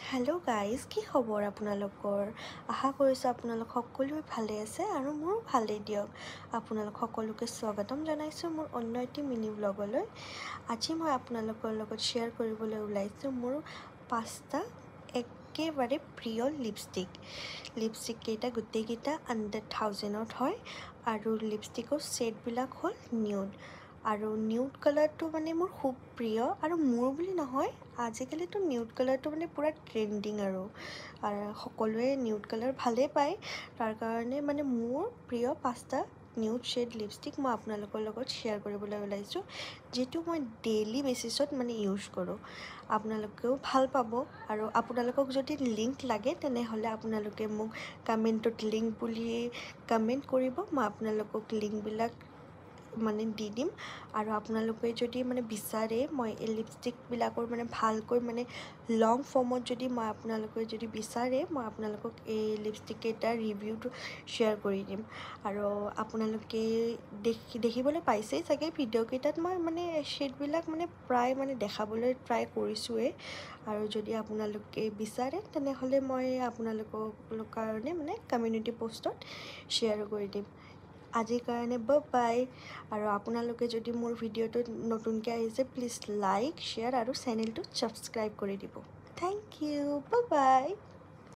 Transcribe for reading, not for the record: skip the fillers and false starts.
Hello' guys, কি খবৰ আপোনালোকৰ? আশা কৰিছোঁ আপোনালোক সকলোৱে ভালে আছে আৰু মোৰো ভালেই দিয়ক। আপোনালোক সকলোকে স্বাগতম জনাইছোঁ মোৰ অন্য এটি মিনি ব্লগলৈ। আজি মই আপোনালোকৰ লগত শ্বেয়াৰ কৰিবলৈ ওলাইছোঁ মোৰ 5টা একেবাৰে প্ৰিয় লিপষ্টিককেইটা গোটেইকেইটা আণ্ডাৰ 1000ত হয় আৰু লিপষ্টিকৰ শ্বেডবিলাক হ'ল নিউড। আৰু নিউড কালাৰটো মানে মোৰ খুব প্ৰিয়, আৰু মোৰ বুলি নহয়, আজিকালিতো নিউড কালাৰটো মানে পূৰা ট্ৰেণ্ডিং আৰু সকলোৱে নিউড কালাৰ ভালেই পায়। তাৰ কাৰণে মানে মোৰ প্ৰিয় 5টা নিউড শ্বেড লিপষ্টিক মই আপোনালোকৰ লগত শ্বেয়াৰ কৰিবলৈ ওলাইছোঁ, যিটো মই ডেইলি বেচিছত মানে ইউজ কৰোঁ। আপোনালোকেও ভাল পাব, আৰু আপোনালোকক যদি লিংক লাগে তেনেহ'লে আপোনালোকে মোক কমেণ্টত লিংক বুলি কমেণ্ট কৰিব, মই আপোনালোকক লিংকবিলাক মানে দি দিম। আৰু আপোনালোকে যদি মানে বিচাৰে মই এই লিপষ্টিকবিলাকৰ মানে ভালকৈ মানে লং ফৰ্মত যদি আপোনালোকে যদি বিচাৰে, মই আপোনালোকক এই লিপষ্টিককেইটাৰ ৰিভিউটো শ্বেয়াৰ কৰি দিম। আৰু আপোনালোকে দেখিবলৈ পাইছেই চাগে ভিডিঅ'কেইটাত মই মানে শ্বেডবিলাক মানে প্ৰায় মানে দেখাবলৈ ট্ৰাই কৰিছোঁৱেই। আৰু যদি আপোনালোকে বিচাৰে তেনেহ'লে মই আপোনালোকৰ কাৰণে মানে কমিউনিটি পষ্টত শ্বেয়াৰ কৰি দিম। আজিৰ কাৰণে বাই। আৰু আপোনালোকে যদি মোৰ ভিডিঅ'টোত নতুনকৈ আহিছে, প্লিজ লাইক, শ্বেয়াৰ আৰু চেনেলটো ছাবস্ক্ৰাইব কৰি দিব। থেংক ইউ, বাই।